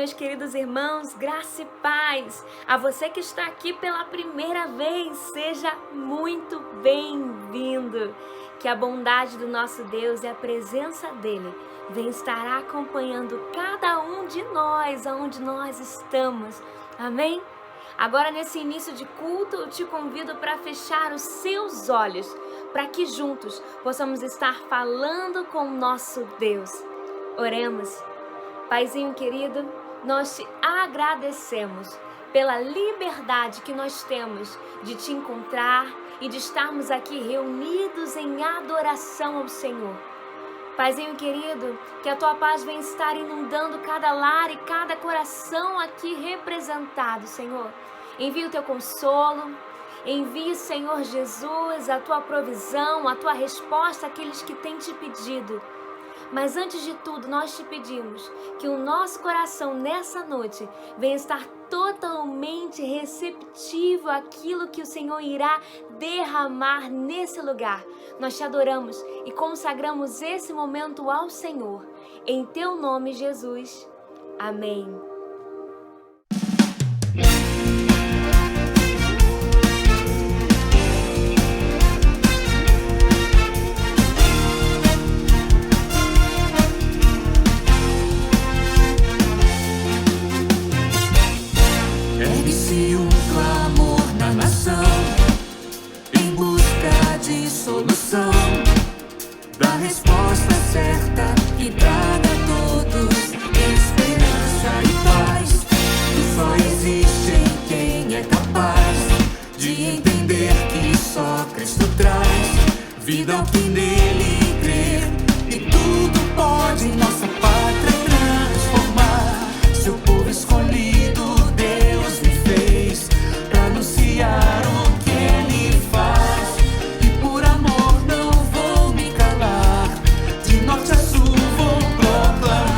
meus queridos irmãos, graça e paz. A você que está aqui pela primeira vez, seja muito bem-vindo. Que a bondade do nosso Deus e a presença dele venha estar acompanhando cada um de nós, aonde nós estamos. Amém? Agora, nesse início de culto, eu te convido para fechar os seus olhos, para que juntos possamos estar falando com o nosso Deus. Oremos. Paizinho querido, nós te agradecemos pela liberdade que nós temos de te encontrar e de estarmos aqui reunidos em adoração ao Senhor. Paizinho querido, que a tua paz venha estar inundando cada lar e cada coração aqui representado, Senhor. Envia o teu consolo, envie, Senhor Jesus, a tua provisão, a tua resposta àqueles que têm te pedido. Mas antes de tudo, nós te pedimos que o nosso coração nessa noite venha estar totalmente receptivo àquilo que o Senhor irá derramar nesse lugar. Nós te adoramos e consagramos esse momento ao Senhor. Em teu nome, Jesus. Amém. Ergue-se um clamor na nação, em busca de solução, da resposta certa que traga a todos esperança e paz. E só existe em quem é capaz de entender que só Cristo traz vida ao que nele crer. E tudo pode nossa pátria transformar. Seu povo escolhido anunciar o que ele faz, e por amor não vou me calar, de norte a sul vou proclamar.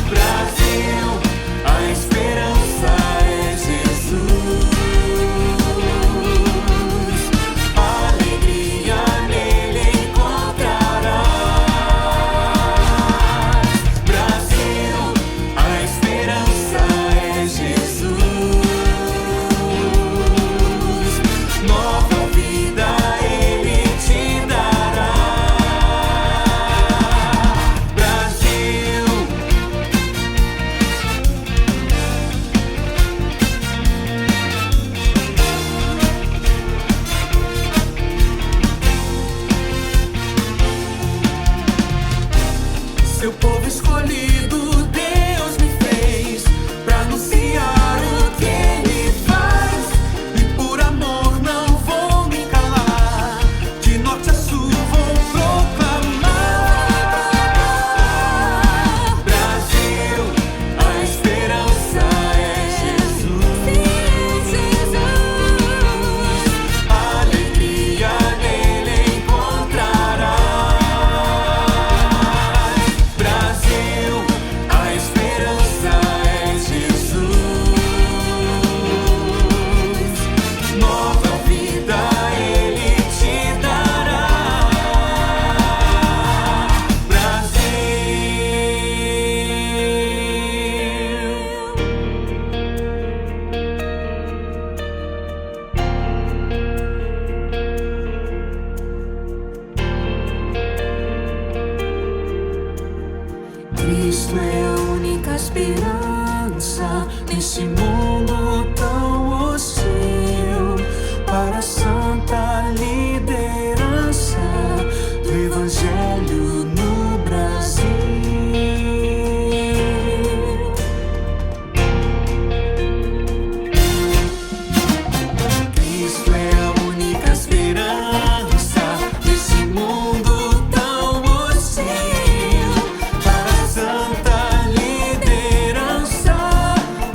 Brasil, a esperança é Jesus, alegria nele encontrarás. Brasil, a esperança é Jesus, nova vida ele te dará. Brasil, seu povo escolhido Deus me fez pra anunciar o que ele faz, e por amor não vou me calar, de norte a sul vou proclamar. Brasil, a esperança é Jesus, alegria nele encontrarás. Brasil, a esperança é Jesus, nova vida ele te dará. Brasil. Cristo é a única esperança nesse mundo tão hostil, para a santa liderança do Evangelho no Brasil. Cristo é a única esperança nesse mundo tão hostil, para a santa liderança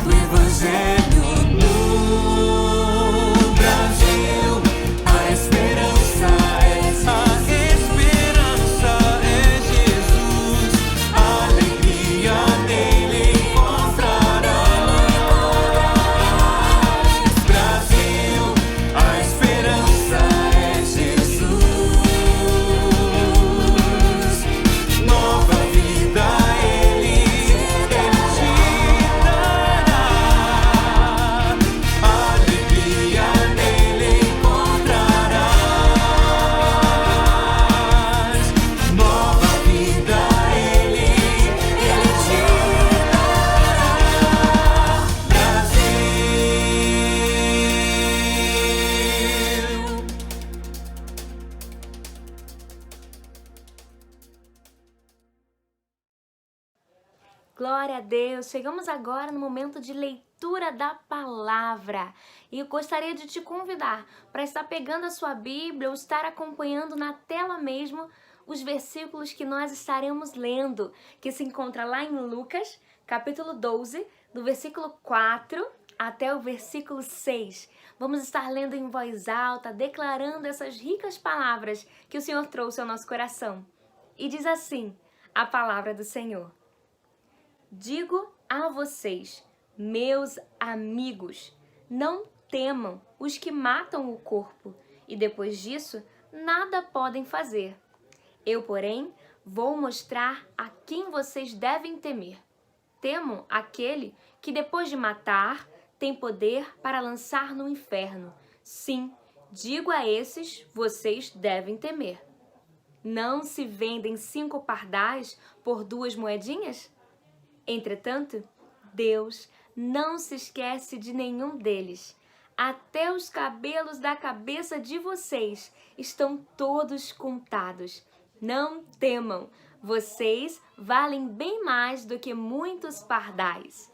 do Evangelho no Glória a Deus! Chegamos agora no momento de leitura da palavra. E eu gostaria de te convidar para estar pegando a sua Bíblia ou estar acompanhando na tela mesmo os versículos que nós estaremos lendo, que se encontra lá em Lucas, capítulo 12, do versículo 4 até o versículo 6. Vamos estar lendo em voz alta, declarando essas ricas palavras que o Senhor trouxe ao nosso coração. E diz assim a palavra do Senhor: digo a vocês, meus amigos, não temam os que matam o corpo e depois disso nada podem fazer. Eu, porém, vou mostrar a quem vocês devem temer. Temam aquele que depois de matar tem poder para lançar no inferno. Sim, digo a esses, vocês devem temer. Não se vendem 5 pardais por 2 moedinhas? Entretanto, Deus não se esquece de nenhum deles. Até os cabelos da cabeça de vocês estão todos contados. Não temam, vocês valem bem mais do que muitos pardais.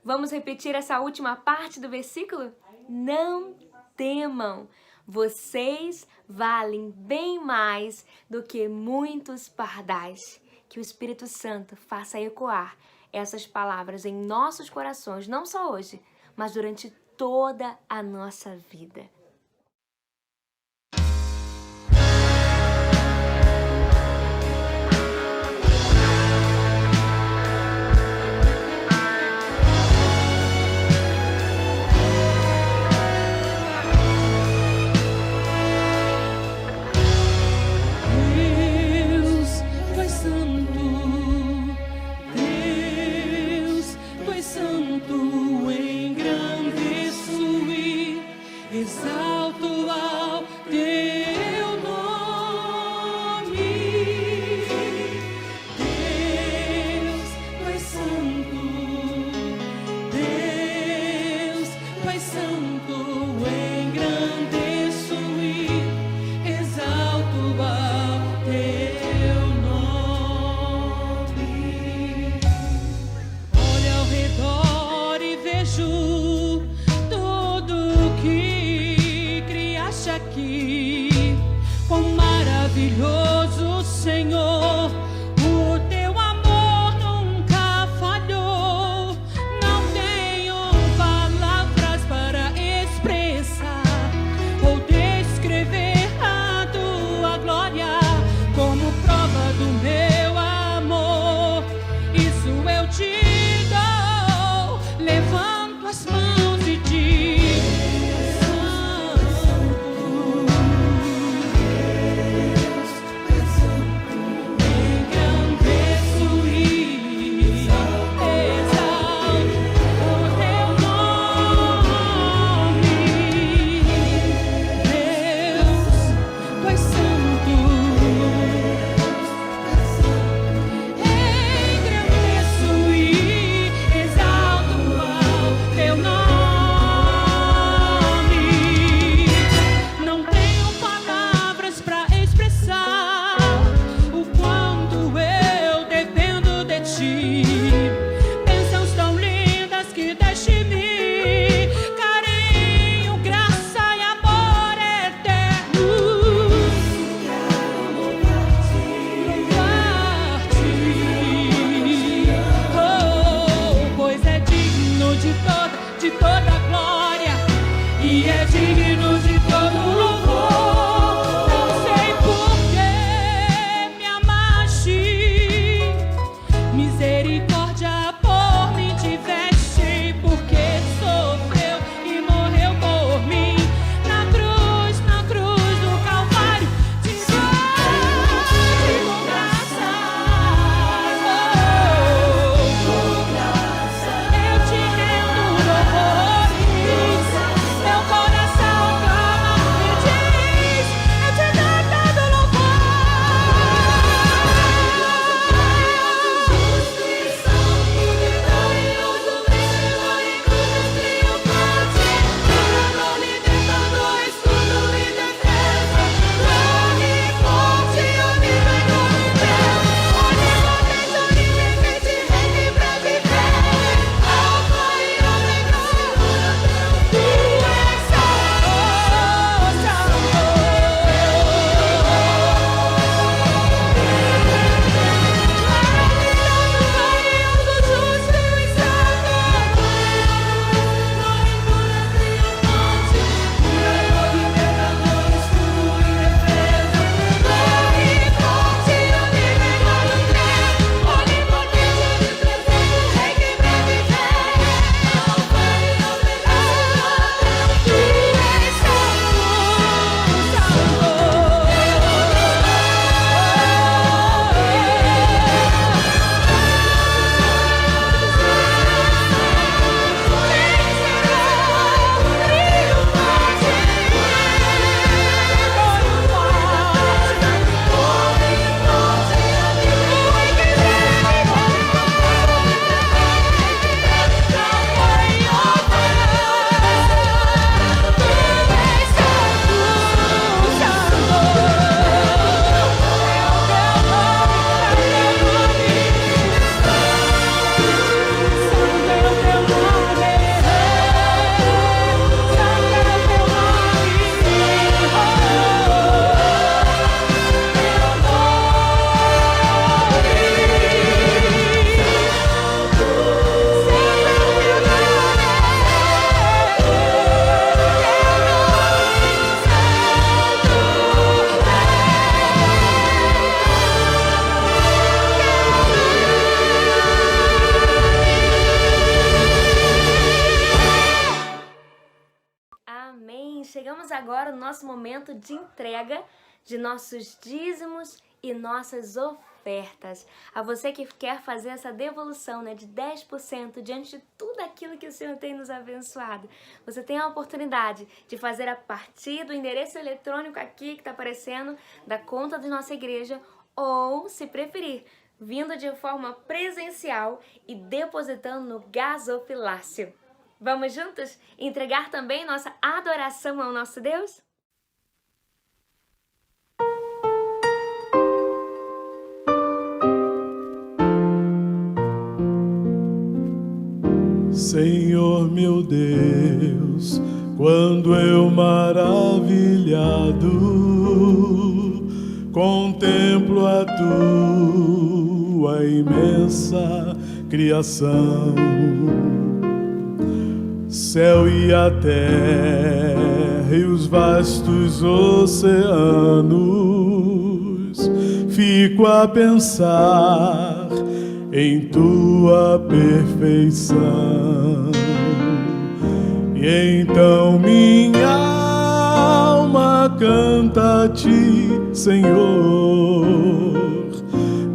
Vamos repetir essa última parte do versículo? Não temam, vocês valem bem mais do que muitos pardais. Que o Espírito Santo faça ecoar essas palavras em nossos corações, não só hoje, mas durante toda a nossa vida. Exalto ao teu nome, Deus, tu és santo, Deus, tu és santo, engrandeço e exalto ao teu nome. Olho ao redor e vejo tudo que aqui, quão maravilhoso, Senhor, o teu amor nunca falhou. Não tenho palavras para expressar ou descrever a tua glória como prova do meu amor. Isso eu te dou, levanto as mãos e digo: de toda glória e é digno de todo louvor. Não sei por que me amaste, misericórdia por mim tiveste, porque sofreu e morreu por mim na cruz do Calvário. Te dou graça, eu te rendo louvores, meu coração chegamos agora no nosso momento de entrega de nossos dízimos e nossas ofertas. A você que quer fazer essa devolução, de 10% diante de tudo aquilo que o Senhor tem nos abençoado, você tem a oportunidade de fazer a partir do endereço eletrônico aqui que está aparecendo, da conta da nossa igreja, ou, se preferir, vindo de forma presencial e depositando no gasofilácio. Vamos juntos entregar também nossa adoração ao nosso Deus? Senhor meu Deus, quando eu maravilhado contemplo a tua imensa criação, céu e a terra e os vastos oceanos, fico a pensar em tua perfeição. E então minha alma canta a ti, Senhor,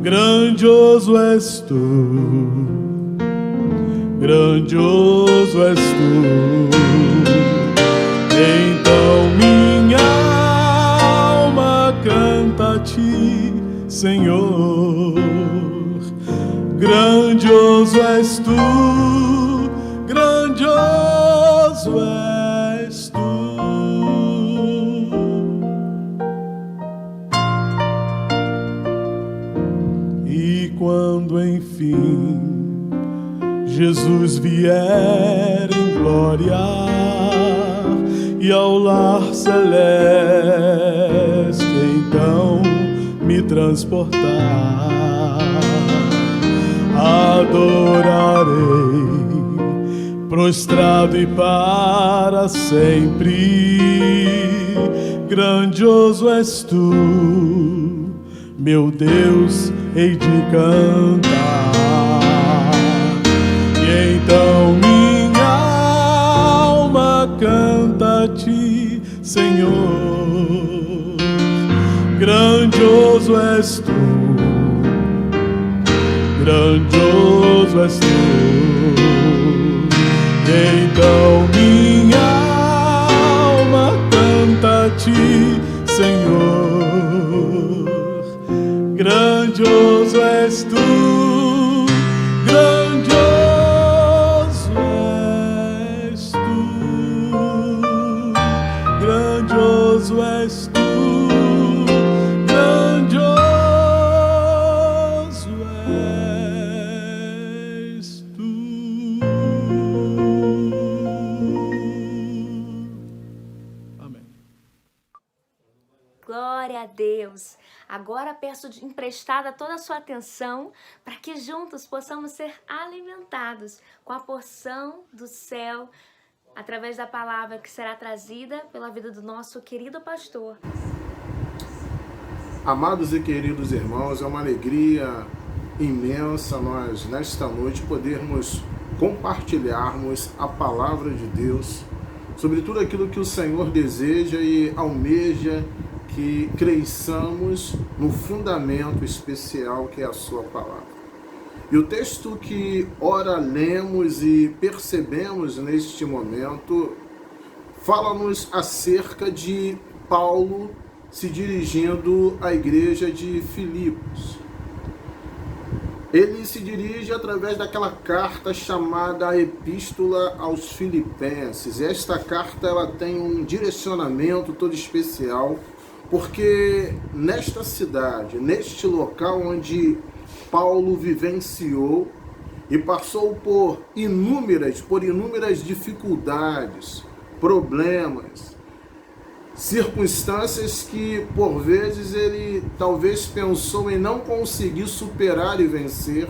grandioso és tu, grandioso és tu. Então minha alma canta a ti, Senhor, grandioso és tu, grandioso és tu. E quando enfim Jesus vier em glória e ao lar celeste então me transportar, adorarei prostrado e para sempre. Grandioso és tu, meu Deus, hei de cantar. E então minha alma canta a ti, Senhor, grandioso és tu, grandioso és tu. E então minha alma canta a ti, Senhor, grandioso és tu, grandioso és tu, grandioso és tu. Glória a Deus! Agora peço emprestada toda a sua atenção para que juntos possamos ser alimentados com a porção do céu através da palavra que será trazida pela vida do nosso querido pastor. Amados e queridos irmãos, é uma alegria imensa nós, nesta noite, podermos compartilharmos a palavra de Deus sobre tudo aquilo que o Senhor deseja e almeja que cresçamos no fundamento especial que é a sua palavra. E o texto que ora lemos e percebemos neste momento fala-nos acerca de Paulo se dirigindo à igreja de Filipos. Ele se dirige através daquela carta chamada Epístola aos Filipenses. Esta carta ela tem um direcionamento todo especial, porque nesta cidade, neste local onde Paulo vivenciou e passou por inúmeras dificuldades, problemas, circunstâncias que por vezes ele talvez pensou em não conseguir superar e vencer,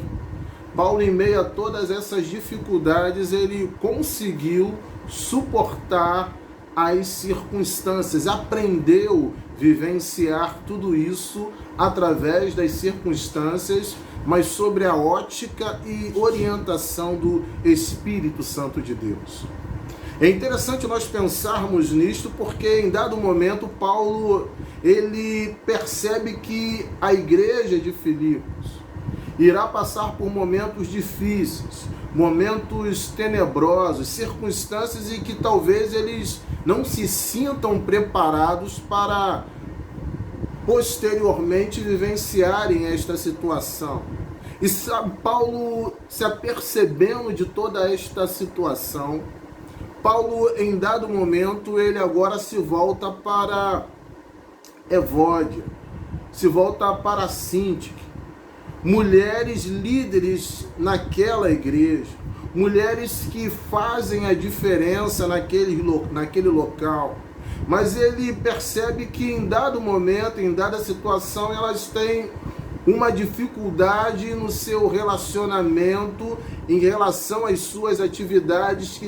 Paulo, em meio a todas essas dificuldades, ele conseguiu suportar as circunstâncias, aprendeu a vivenciar tudo isso através das circunstâncias, mas sobre a ótica e orientação do Espírito Santo de Deus. É interessante nós pensarmos nisto, porque em dado momento Paulo ele percebe que a igreja de Filipos irá passar por momentos difíceis, momentos tenebrosos, circunstâncias em que talvez eles não se sintam preparados para posteriormente vivenciarem esta situação. E Paulo, se apercebendo de toda esta situação, Paulo, em dado momento, ele agora se volta para Evódia, se volta para Síntique, mulheres líderes naquela igreja, mulheres que fazem a diferença naquele local. Mas ele percebe que em dado momento, em dada situação, elas têm uma dificuldade no seu relacionamento em relação às suas atividades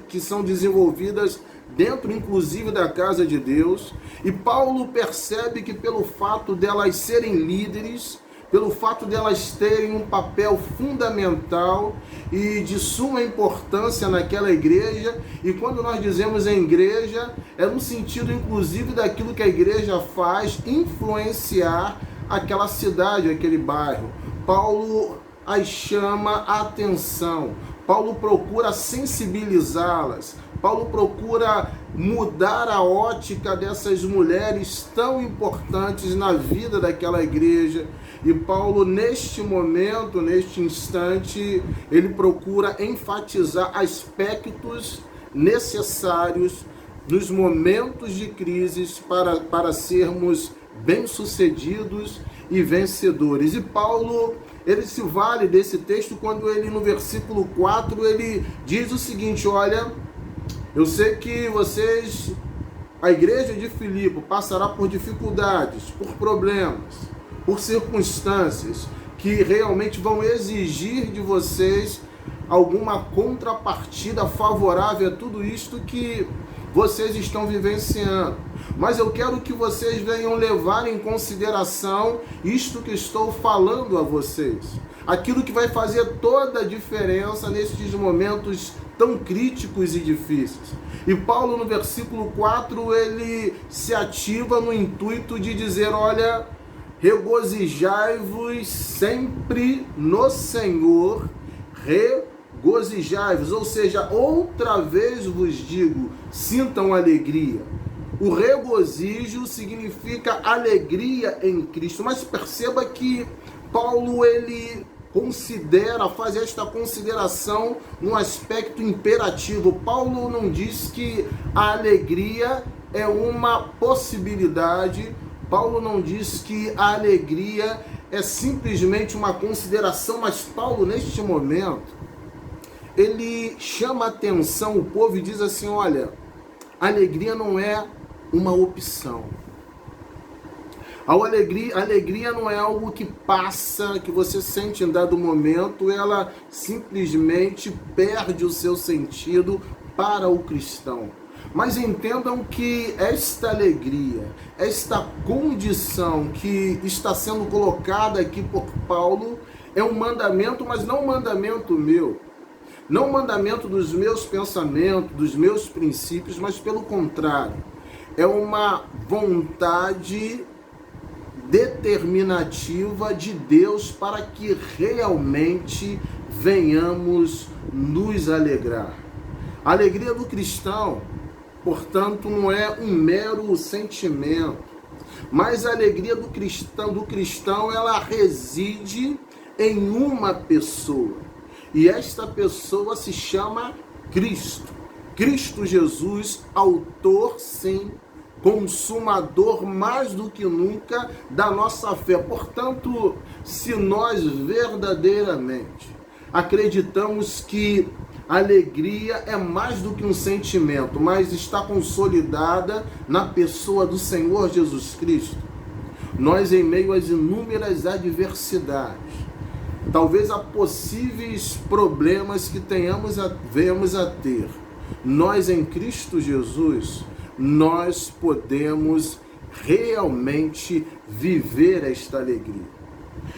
que são desenvolvidas dentro, inclusive, da casa de Deus. E Paulo percebe que pelo fato delas serem líderes, pelo fato delas terem um papel fundamental e de suma importância naquela igreja, e quando nós dizemos em igreja, é no sentido, inclusive, daquilo que a igreja faz, influenciar aquela cidade, aquele bairro. Paulo as chama a atenção, Paulo procura sensibilizá-las, Paulo procura mudar a ótica dessas mulheres tão importantes na vida daquela igreja. E Paulo, neste momento, neste instante, ele procura enfatizar aspectos necessários nos momentos de crises para sermos bem-sucedidos e vencedores. E Paulo, ele se vale desse texto quando ele, no versículo 4, ele diz o seguinte: olha, eu sei que vocês, a igreja de Filipe, passará por dificuldades, por problemas, por circunstâncias que realmente vão exigir de vocês alguma contrapartida favorável a tudo isto que vocês estão vivenciando. Mas eu quero que vocês venham levar em consideração isto que estou falando a vocês. Aquilo que vai fazer toda a diferença nestes momentos tão críticos e difíceis. E Paulo, no versículo 4, ele se ativa no intuito de dizer: olha, regozijai-vos sempre no Senhor, regozijai-vos, ou seja, outra vez vos digo, sintam alegria. O regozijo significa alegria em Cristo, mas perceba que Paulo, ele faz esta consideração no aspecto imperativo. Paulo não diz que a alegria é uma possibilidade, Paulo não diz que a alegria é simplesmente uma consideração, mas Paulo, neste momento, ele chama a atenção, o povo, e diz assim: olha, a alegria não é uma opção. A alegria não é algo que passa, que você sente em dado momento, ela simplesmente perde o seu sentido para o cristão. Mas entendam que esta alegria, esta condição que está sendo colocada aqui por Paulo, é um mandamento, mas não um mandamento meu. Não um mandamento dos meus pensamentos, dos meus princípios, mas pelo contrário. É uma vontade determinativa de Deus para que realmente venhamos nos alegrar. A alegria do cristão, portanto, não é um mero sentimento, mas a alegria do cristão, ela reside em uma pessoa, e esta pessoa se chama Cristo. Cristo Jesus, autor, sim, consumador mais do que nunca da nossa fé. Portanto, se nós verdadeiramente acreditamos que a alegria é mais do que um sentimento, mas está consolidada na pessoa do Senhor Jesus Cristo, nós, em meio às inúmeras adversidades, talvez a possíveis problemas que venhamos a ter, nós em Cristo Jesus, nós podemos realmente viver esta alegria.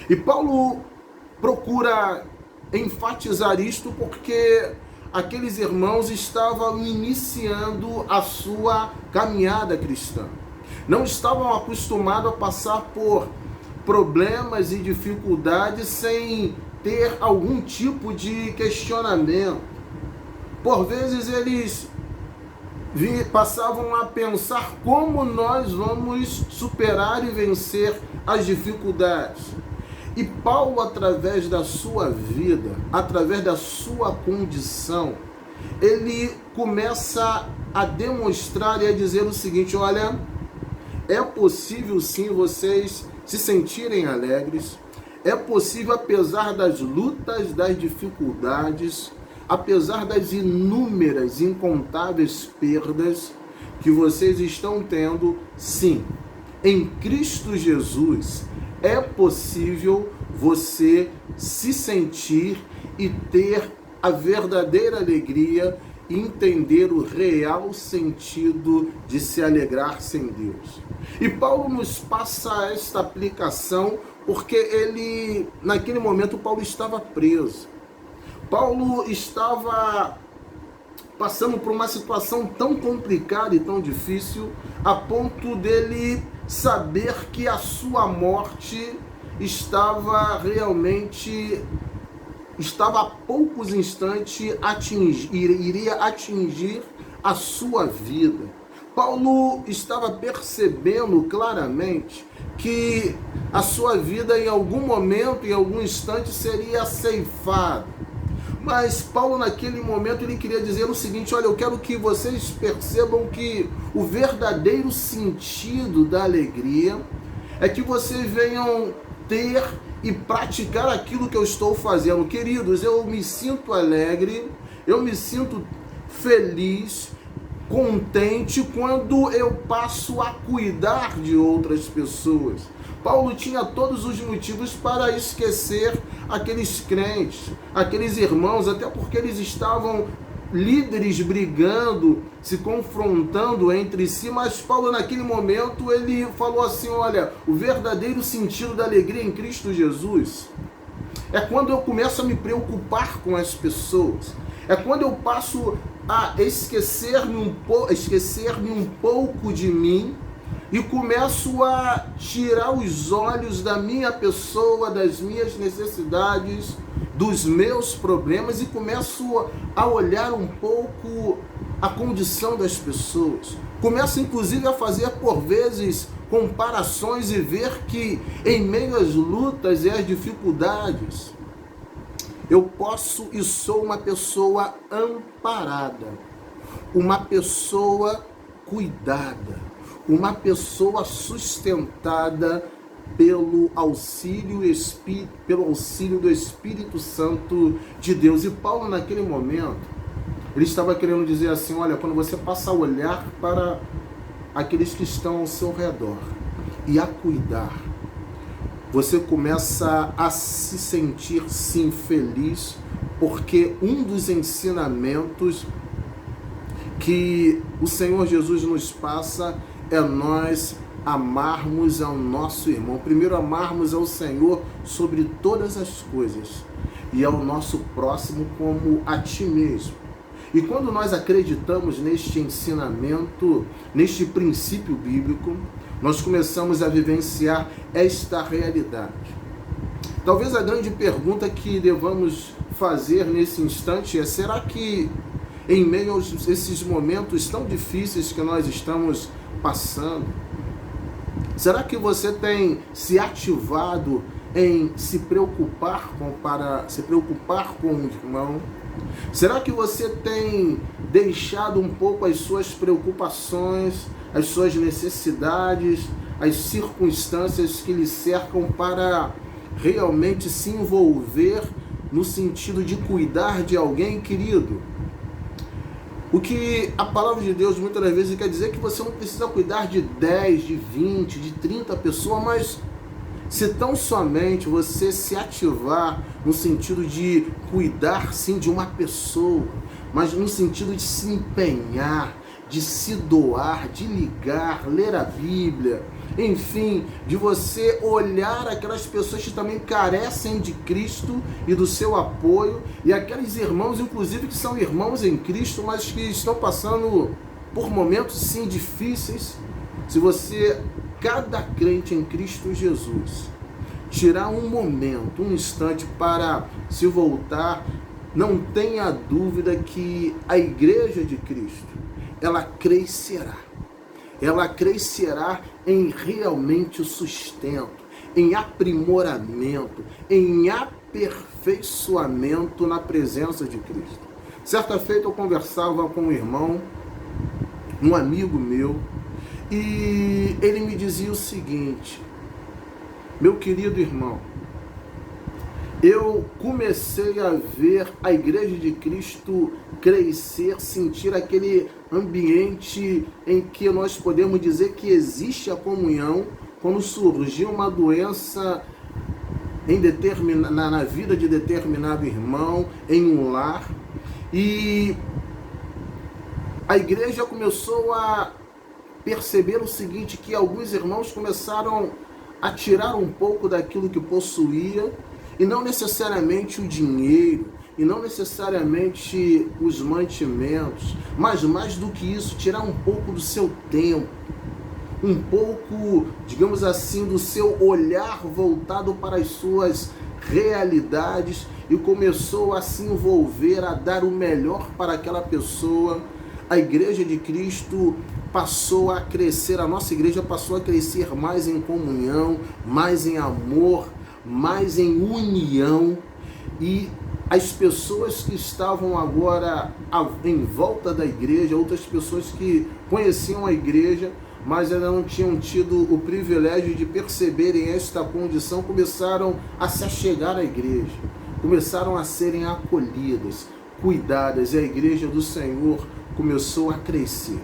E Paulo procura enfatizar isto porque aqueles irmãos estavam iniciando a sua caminhada cristã. Não estavam acostumados a passar por problemas e dificuldades sem ter algum tipo de questionamento. Por vezes eles passavam a pensar como nós vamos superar e vencer as dificuldades. E Paulo, através da sua vida, através da sua condição, ele começa a demonstrar e a dizer o seguinte: olha, é possível sim vocês se sentirem alegres, é possível, apesar das lutas, das dificuldades, apesar das inúmeras, incontáveis perdas que vocês estão tendo, sim, em Cristo Jesus é possível você se sentir e ter a verdadeira alegria e entender o real sentido de se alegrar sem Deus. E Paulo nos passa esta aplicação porque ele, naquele momento, Paulo estava preso. Paulo estava passando por uma situação tão complicada e tão difícil, a ponto dele saber que a sua morte estava a poucos instantes iria atingir a sua vida. Paulo estava percebendo claramente que a sua vida em algum momento, em algum instante, seria ceifada. Mas Paulo, naquele momento, ele queria dizer o seguinte: olha, eu quero que vocês percebam que o verdadeiro sentido da alegria é que vocês venham ter e praticar aquilo que eu estou fazendo. Queridos, eu me sinto alegre, eu me sinto feliz, contente quando eu passo a cuidar de outras pessoas. Paulo tinha todos os motivos para esquecer aqueles crentes, aqueles irmãos, até porque eles estavam líderes brigando, se confrontando entre si, mas Paulo, naquele momento, ele falou assim: olha, o verdadeiro sentido da alegria em Cristo Jesus é quando eu começo a me preocupar com as pessoas, é quando eu passo a esquecer-me um pouco de mim e começo a tirar os olhos da minha pessoa, das minhas necessidades, dos meus problemas, e começo a olhar um pouco a condição das pessoas. Começo inclusive a fazer por vezes comparações e ver que em meio às lutas e às dificuldades eu posso e sou uma pessoa amparada, uma pessoa cuidada, uma pessoa sustentada pelo auxílio do Espírito Santo de Deus. E Paulo, naquele momento, ele estava querendo dizer assim: olha, quando você passa a olhar para aqueles que estão ao seu redor e a cuidar, você começa a se sentir, sim, feliz, porque um dos ensinamentos que o Senhor Jesus nos passa é nós amarmos ao nosso irmão. Primeiro, amarmos ao Senhor sobre todas as coisas e ao nosso próximo como a ti mesmo. E quando nós acreditamos neste ensinamento, neste princípio bíblico, nós começamos a vivenciar esta realidade. Talvez a grande pergunta que devamos fazer nesse instante é: será que em meio a esses momentos tão difíceis que nós estamos passando, será que você tem se ativado em se preocupar com o irmão? Será que você tem deixado um pouco as suas preocupações, as suas necessidades, as circunstâncias que lhe cercam para realmente se envolver no sentido de cuidar de alguém, querido? O que a palavra de Deus muitas vezes quer dizer é que você não precisa cuidar de 10, de 20, de 30 pessoas, mas se tão somente você se ativar no sentido de cuidar, sim, de uma pessoa, mas no sentido de se empenhar, de se doar, de ligar, ler a Bíblia, enfim, de você olhar aquelas pessoas que também carecem de Cristo e do seu apoio, e aqueles irmãos, inclusive, que são irmãos em Cristo, mas que estão passando por momentos, sim, difíceis. Se você, cada crente em Cristo Jesus, tirar um momento, um instante para se voltar, não tenha dúvida que a Igreja de Cristo, ela crescerá. Ela crescerá em realmente sustento, em aprimoramento, em aperfeiçoamento na presença de Cristo. Certa feita eu conversava com um irmão, um amigo meu, e ele me dizia o seguinte: meu querido irmão, eu comecei a ver a Igreja de Cristo crescer, sentir aquele ambiente em que nós podemos dizer que existe a comunhão, quando surgiu uma doença na vida de determinado irmão, em um lar, e a igreja começou a perceber o seguinte, que alguns irmãos começaram a tirar um pouco daquilo que possuía, e não necessariamente o dinheiro, e não necessariamente os mantimentos, mas mais do que isso, tirar um pouco do seu tempo, um pouco, digamos assim, do seu olhar voltado para as suas realidades, e começou a se envolver, a dar o melhor para aquela pessoa. A Igreja de Cristo passou a crescer, a nossa igreja passou a crescer mais em comunhão, mais em amor, mais em união, e as pessoas que estavam agora em volta da igreja, outras pessoas que conheciam a igreja, mas ainda não tinham tido o privilégio de perceberem esta condição, começaram a se achegar à igreja, começaram a serem acolhidas, cuidadas, e a igreja do Senhor começou a crescer.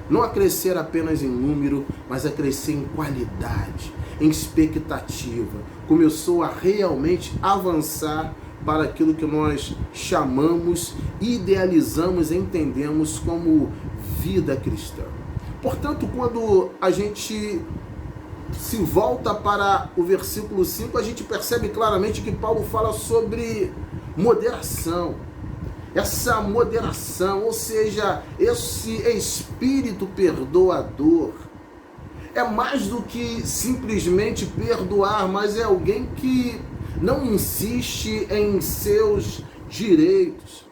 Não a crescer apenas em número, mas a crescer em qualidade, em expectativa. Começou a realmente avançar para aquilo que nós chamamos, idealizamos, entendemos como vida cristã. Portanto, quando a gente se volta para o versículo 5, a gente percebe claramente que Paulo fala sobre moderação. Essa moderação, ou seja, esse espírito perdoador, é mais do que simplesmente perdoar, mas é alguém que não insiste em seus direitos.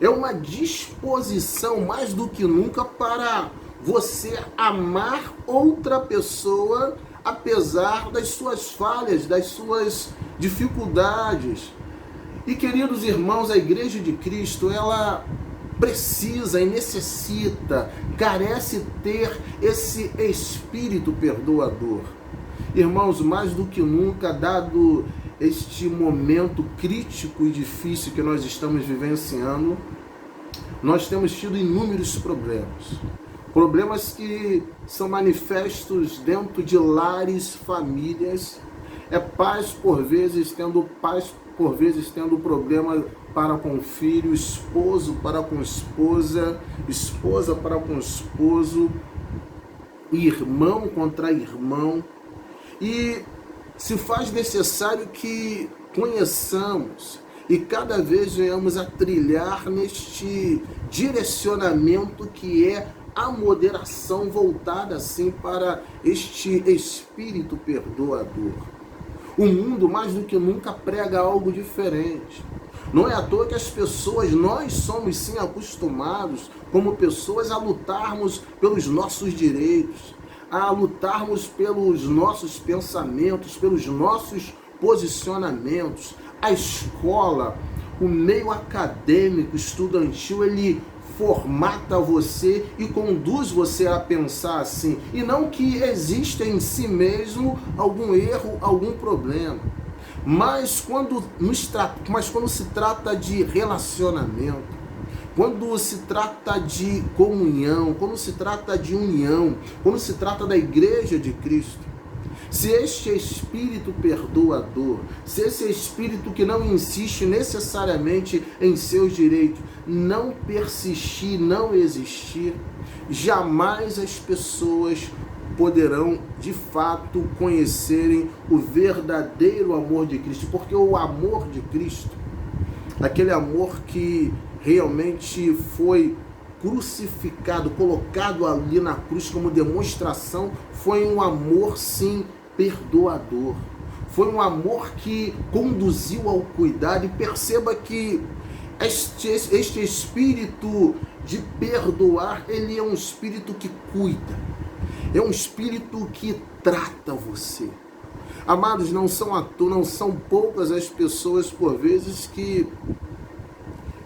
É uma disposição mais do que nunca para você amar outra pessoa, apesar das suas falhas, das suas dificuldades. E, queridos irmãos, a Igreja de Cristo, ela precisa e necessita, carece ter esse espírito perdoador. Irmãos, mais do que nunca, dado este momento crítico e difícil que nós estamos vivenciando, nós temos tido inúmeros problemas. Problemas que são manifestos dentro de lares, famílias, pais por vezes tendo problema para com o filho, esposo para com esposa, esposa para com esposo, irmão contra irmão. E se faz necessário que conheçamos e cada vez venhamos a trilhar neste direcionamento que é a moderação voltada assim para este espírito perdoador. O mundo mais do que nunca prega algo diferente. Não é à toa que as pessoas, nós somos sim acostumados como pessoas a lutarmos pelos nossos direitos, a lutarmos pelos nossos pensamentos, pelos nossos posicionamentos. A escola, o meio acadêmico, estudantil, ele formata você e conduz você a pensar assim, e não que exista em si mesmo algum erro, algum problema. Mas quando se trata de relacionamento, quando se trata de comunhão, quando se trata de união, quando se trata da Igreja de Cristo, se este espírito perdoador, se esse espírito que não insiste necessariamente em seus direitos, não persistir, não existir, jamais as pessoas poderão de fato conhecerem o verdadeiro amor de Cristo, porque o amor de Cristo, aquele amor que realmente foi crucificado, colocado ali na cruz como demonstração, foi um amor sim perdoador, foi um amor que conduziu ao cuidado. E perceba que este espírito de perdoar, ele é um espírito que cuida, é um espírito que trata você. Amados, não são poucas as pessoas por vezes que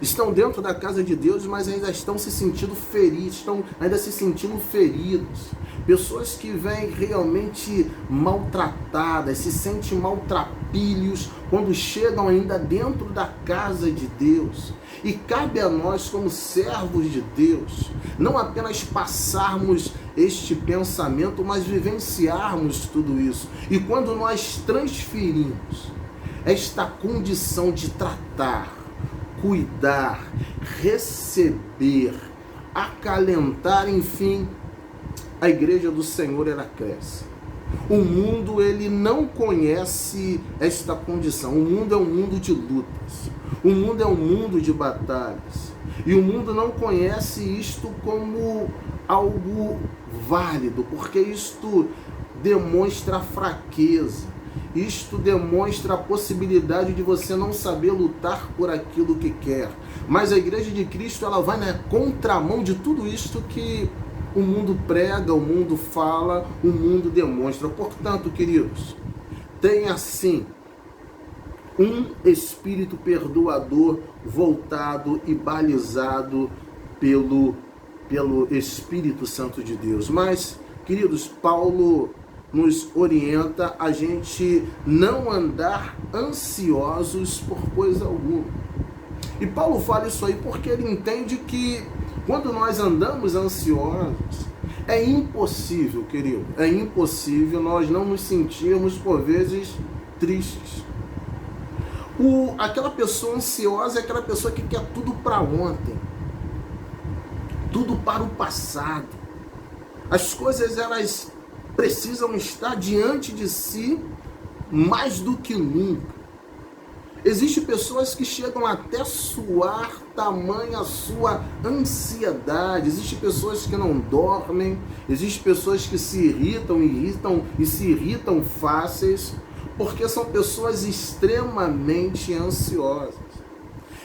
estão dentro da casa de Deus, mas ainda estão se sentindo feridos, estão ainda se sentindo feridos. Pessoas que vêm realmente maltratadas, se sentem maltrapilhos quando chegam ainda dentro da casa de Deus. E cabe a nós, como servos de Deus, não apenas passarmos este pensamento, mas vivenciarmos tudo isso. E quando nós transferimos esta condição de tratar, cuidar, receber, acalentar, enfim, a igreja do Senhor, ela cresce. O mundo, ele não conhece esta condição. O mundo é um mundo de lutas. O mundo é um mundo de batalhas. E o mundo não conhece isto como algo válido, porque isto demonstra fraqueza. Isto demonstra a possibilidade de você não saber lutar por aquilo que quer. Mas a igreja de Cristo, ela vai na contramão de tudo isto que o mundo prega, o mundo fala, o mundo demonstra. Portanto, queridos, tenha sim um espírito perdoador voltado e balizado pelo Espírito Santo de Deus. Mas, queridos, Paulo nos orienta a gente não andar ansiosos por coisa alguma. E Paulo fala isso aí porque ele entende que quando nós andamos ansiosos, é impossível, querido, é impossível nós não nos sentirmos, por vezes, tristes. Aquela pessoa ansiosa é aquela pessoa que quer tudo para ontem, tudo para o passado. As coisas, elas precisam estar diante de si mais do que nunca. Existem pessoas que chegam até suar tamanha sua ansiedade. Existem pessoas que não dormem. Existem pessoas que se irritam e se irritam fáceis, porque são pessoas extremamente ansiosas.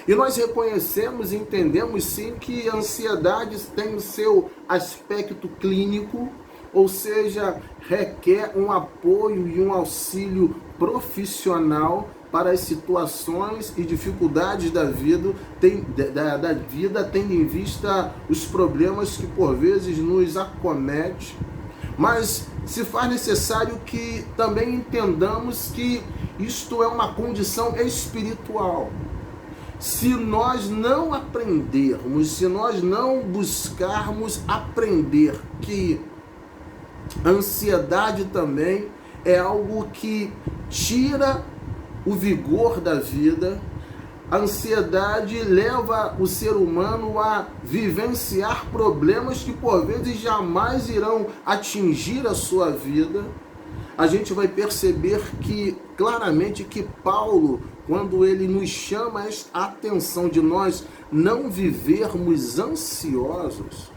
E nós reconhecemos e entendemos sim que a ansiedade tem o seu aspecto clínico, ou seja, requer um apoio e um auxílio profissional para as situações e dificuldades da vida, tendo em vista os problemas que por vezes nos acometem. Mas se faz necessário que também entendamos que isto é uma condição espiritual. Se nós não aprendermos, se nós não buscarmos aprender que a ansiedade também é algo que tira o vigor da vida, a ansiedade leva o ser humano a vivenciar problemas que por vezes jamais irão atingir a sua vida. A gente vai perceber que claramente que Paulo, quando ele nos chama a atenção de nós não vivermos ansiosos,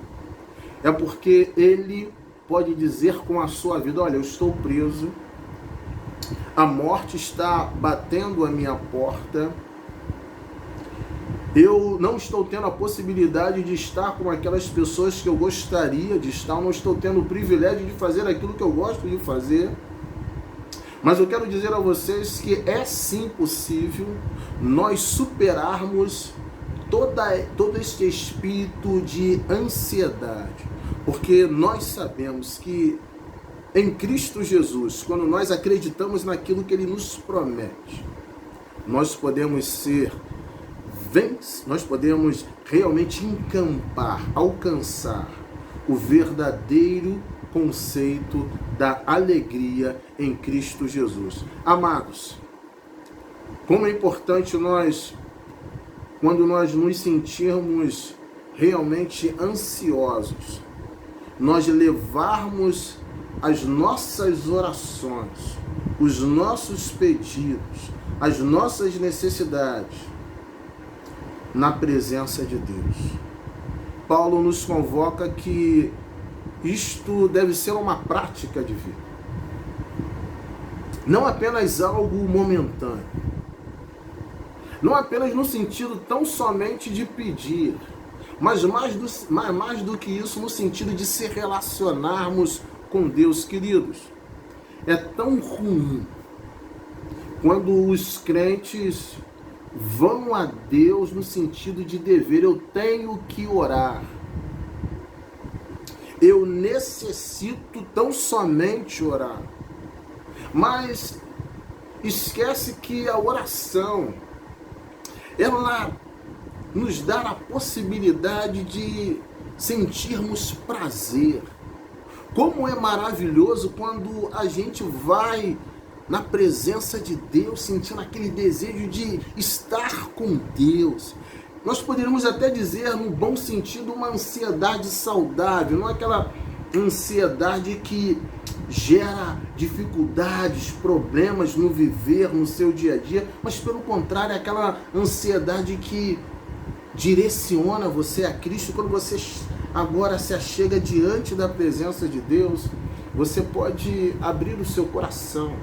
é porque ele pode dizer com a sua vida: olha, eu estou preso, a morte está batendo a minha porta, eu não estou tendo a possibilidade de estar com aquelas pessoas que eu gostaria de estar, eu não estou tendo o privilégio de fazer aquilo que eu gosto de fazer. Mas eu quero dizer a vocês que é sim possível nós superarmos todo este espírito de ansiedade, porque nós sabemos que em Cristo Jesus, quando nós acreditamos naquilo que Ele nos promete, nós podemos realmente alcançar o verdadeiro conceito da alegria em Cristo Jesus. Amados, como é importante quando nós nos sentirmos realmente ansiosos, nós levarmos as nossas orações, os nossos pedidos, as nossas necessidades na presença de Deus. Paulo nos convoca que isto deve ser uma prática de vida, não apenas algo momentâneo, não apenas no sentido tão somente de pedir, mas mais do que isso, no sentido de se relacionarmos com Deus, queridos. É tão ruim quando os crentes vão a Deus no sentido de dever. Eu tenho que orar, eu necessito tão somente orar, mas esquece que a oração, ela nos dá a possibilidade de sentirmos prazer. Como é maravilhoso quando a gente vai na presença de Deus, sentindo aquele desejo de estar com Deus. Nós poderíamos até dizer, no bom sentido, uma ansiedade saudável, não aquela ansiedade que gera dificuldades, problemas no viver, no seu dia a dia, mas pelo contrário, é aquela ansiedade que direciona você a Cristo. Quando você agora se achega diante da presença de Deus, você pode abrir o seu coração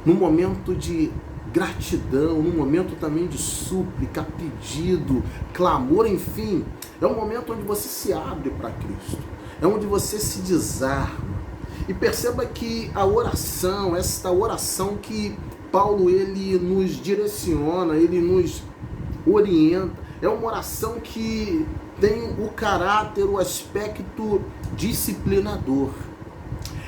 num momento de gratidão, num momento também de súplica, pedido, clamor, enfim. É um momento onde você se abre para Cristo, é onde você se desarma. E perceba que a oração, esta oração que Paulo ele nos direciona, ele nos orienta, é uma oração que tem o caráter, o aspecto disciplinador.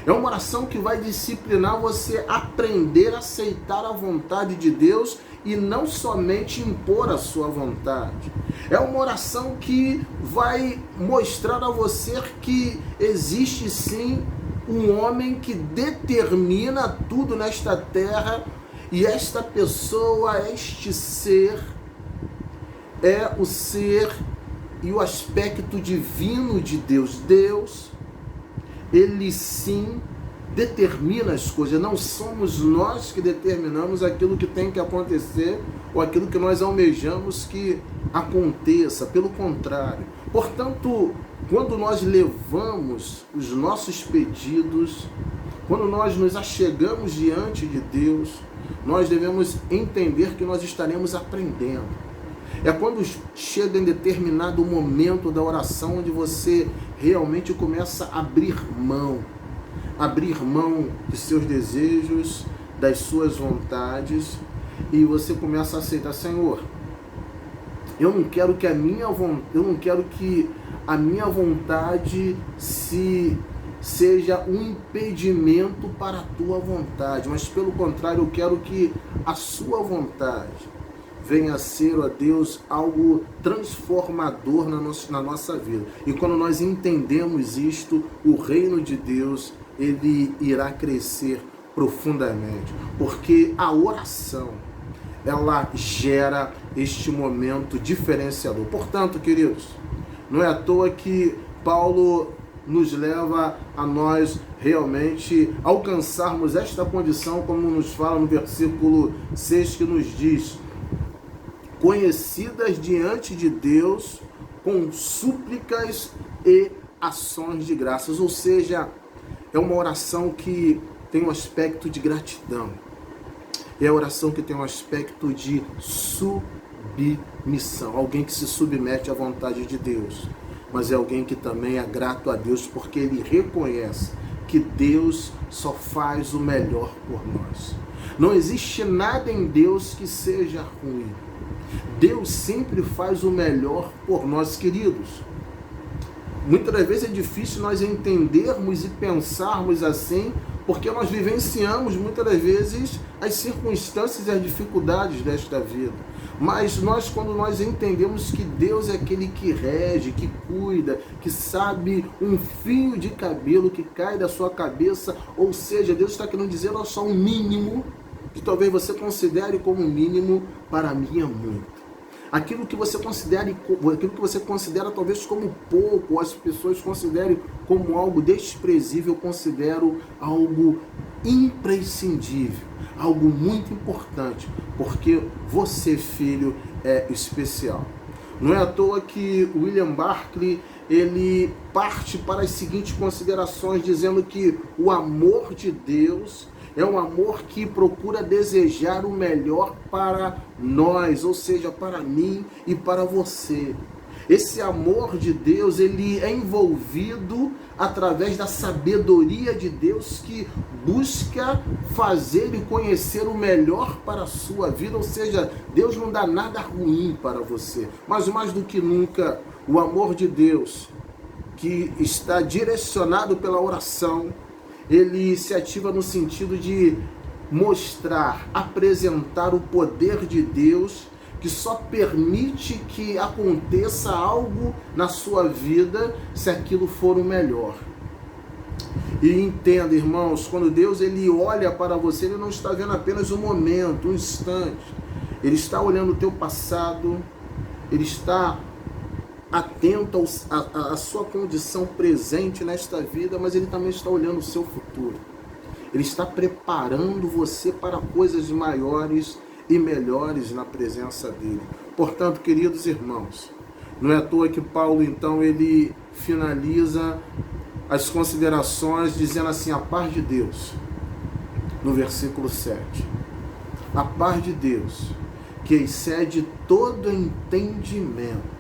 É uma oração que vai disciplinar você a aprender a aceitar a vontade de Deus e não somente impor a sua vontade. É uma oração que vai mostrar a você que existe sim um homem que determina tudo nesta terra, e esta pessoa, este ser, é o ser e o aspecto divino de Deus. Deus, ele sim determina as coisas, não somos nós que determinamos aquilo que tem que acontecer ou aquilo que nós almejamos que aconteça, pelo contrário. Portanto, quando nós levamos os nossos pedidos, quando nós nos achegamos diante de Deus, nós devemos entender que nós estaremos aprendendo. É quando chega em determinado momento da oração onde você realmente começa a abrir mão de seus desejos, das suas vontades, e você começa a aceitar: Senhor, eu não quero que a minha vontade seja um impedimento para a tua vontade, mas pelo contrário, eu quero que a sua vontade venha a ser, ó Deus, algo transformador na nossa vida. E quando nós entendemos isto, o reino de Deus, ele irá crescer profundamente, porque a oração, ela gera este momento diferenciador. Portanto, queridos, não é à toa que Paulo nos leva a nós realmente alcançarmos esta condição, como nos fala no versículo 6, que nos diz: conhecidas diante de Deus com súplicas e ações de graças. Ou seja, é uma oração que tem um aspecto de gratidão. É a oração que tem um aspecto de submissão. Alguém que se submete à vontade de Deus. Mas é alguém que também é grato a Deus, porque ele reconhece que Deus só faz o melhor por nós. Não existe nada em Deus que seja ruim. Deus sempre faz o melhor por nós, queridos. muitas das vezes é difícil nós entendermos e pensarmos assim, porque nós vivenciamos muitas das vezes as circunstâncias e as dificuldades desta vida. Mas quando nós entendemos que Deus é aquele que rege, que cuida, que sabe um fio de cabelo que cai da sua cabeça, ou seja, Deus está querendo dizer só um mínimo, que talvez você considere como mínimo, para mim é muito. Aquilo que você considera talvez como pouco, ou as pessoas considerem como algo desprezível, eu considero algo imprescindível, algo muito importante, porque você, filho, é especial. Não é à toa que William Barclay, ele parte para as seguintes considerações, dizendo que o amor de Deus é um amor que procura desejar o melhor para nós, ou seja, para mim e para você. Esse amor de Deus, ele é envolvido através da sabedoria de Deus, que busca fazer e conhecer o melhor para a sua vida, ou seja, Deus não dá nada ruim para você, mas mais do que nunca, o amor de Deus, que está direcionado pela oração, ele se ativa no sentido de mostrar, apresentar o poder de Deus, que só permite que aconteça algo na sua vida se aquilo for o melhor. E entenda, irmãos, quando Deus ele olha para você, ele não está vendo apenas um momento, um instante. Ele está olhando o teu passado, ele está atento à sua condição presente nesta vida, mas ele também está olhando o seu futuro. Ele está preparando você para coisas maiores e melhores na presença dele. Portanto, queridos irmãos, não é à toa que Paulo, então, ele finaliza as considerações dizendo assim: a paz de Deus, no versículo 7. A paz de Deus, que excede todo entendimento,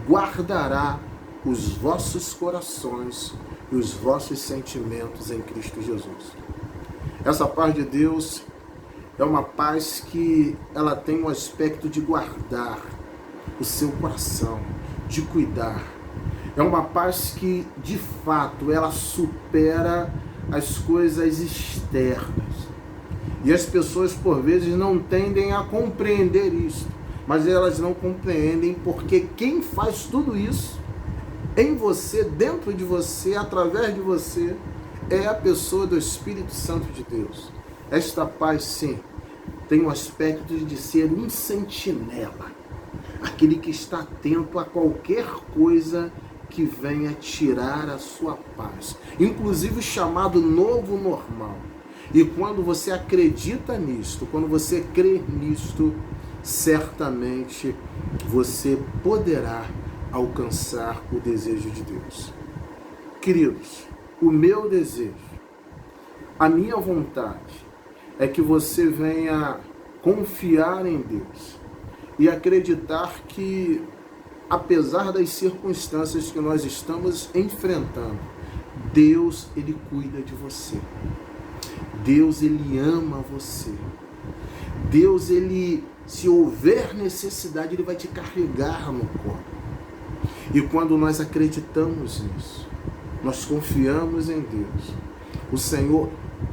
guardará os vossos corações e os vossos sentimentos em Cristo Jesus. Essa paz de Deus é uma paz que ela tem um aspecto de guardar o seu coração, de cuidar. É uma paz que, de fato, ela supera as coisas externas. E as pessoas, por vezes, não tendem a compreender isso. Mas elas não compreendem porque quem faz tudo isso em você, dentro de você, através de você, é a pessoa do Espírito Santo de Deus. Esta paz, sim, tem um aspecto de ser um sentinela, aquele que está atento a qualquer coisa que venha tirar a sua paz, inclusive o chamado novo normal. E quando você acredita nisto, quando você crê nisto, certamente você poderá alcançar o desejo de Deus. Queridos, o meu desejo, a minha vontade é que você venha confiar em Deus e acreditar que, apesar das circunstâncias que nós estamos enfrentando, Deus, ele cuida de você. Deus, ele ama você. Deus, ele, se houver necessidade, ele vai te carregar no colo. E quando nós acreditamos nisso, nós confiamos em Deus, o Senhor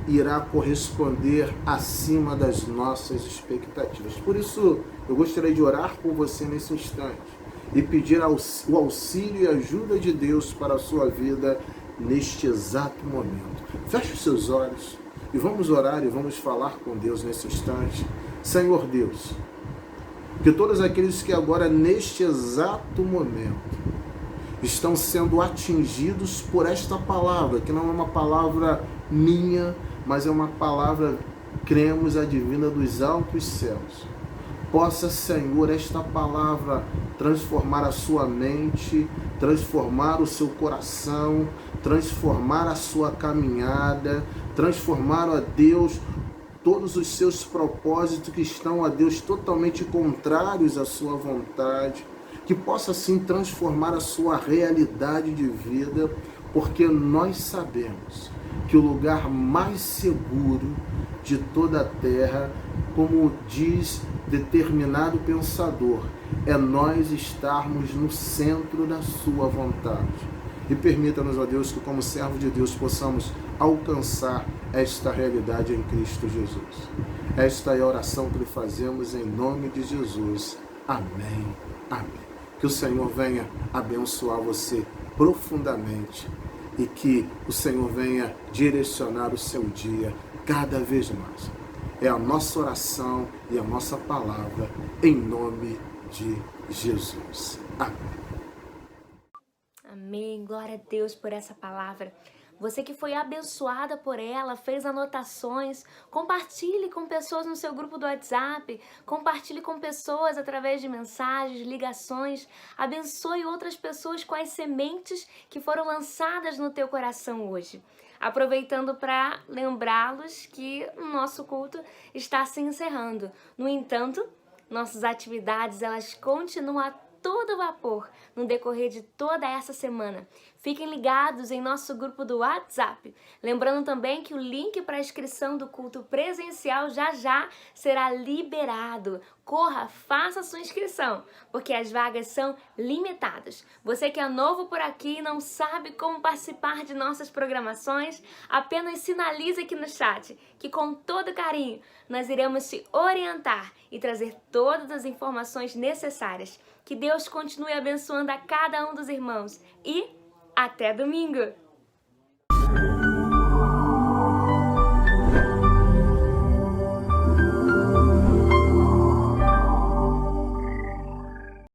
irá corresponder acima das nossas expectativas. Por isso, eu gostaria de orar por você nesse instante e pedir o auxílio e ajuda de Deus para a sua vida neste exato momento. Feche os seus olhos e vamos orar e vamos falar com Deus nesse instante. Senhor Deus, que todos aqueles que agora, neste exato momento, estão sendo atingidos por esta palavra, que não é uma palavra minha, mas é uma palavra, cremos, advinda dos altos céus. Possa, Senhor, esta palavra transformar a sua mente, transformar o seu coração, transformar a sua caminhada, transformar, ó Deus, todos os seus propósitos que estão, ó Deus, totalmente contrários à sua vontade, que possa assim transformar a sua realidade de vida, porque nós sabemos que o lugar mais seguro de toda a terra, como diz determinado pensador, é nós estarmos no centro da sua vontade. E permita-nos, ó Deus, que como servo de Deus possamos alcançar esta realidade em Cristo Jesus. Esta é a oração que lhe fazemos em nome de Jesus. Amém. Amém. Que o Senhor venha abençoar você profundamente e que o Senhor venha direcionar o seu dia cada vez mais. É a nossa oração e a nossa palavra em nome de Jesus. Amém. Amém. Glória a Deus por essa palavra. Você que foi abençoada por ela, fez anotações, compartilhe com pessoas no seu grupo do WhatsApp, compartilhe com pessoas através de mensagens, ligações, abençoe outras pessoas com as sementes que foram lançadas no teu coração hoje. Aproveitando para lembrá-los que o nosso culto está se encerrando. No entanto, nossas atividades elas continuam a todo vapor no decorrer de toda essa semana. Fiquem ligados em nosso grupo do WhatsApp. Lembrando também que o link para a inscrição do culto presencial já será liberado. Corra, faça sua inscrição, porque as vagas são limitadas. Você que é novo por aqui e não sabe como participar de nossas programações, apenas sinalize aqui no chat, que com todo carinho nós iremos te orientar e trazer todas as informações necessárias. Que Deus continue abençoando a cada um dos irmãos e até domingo!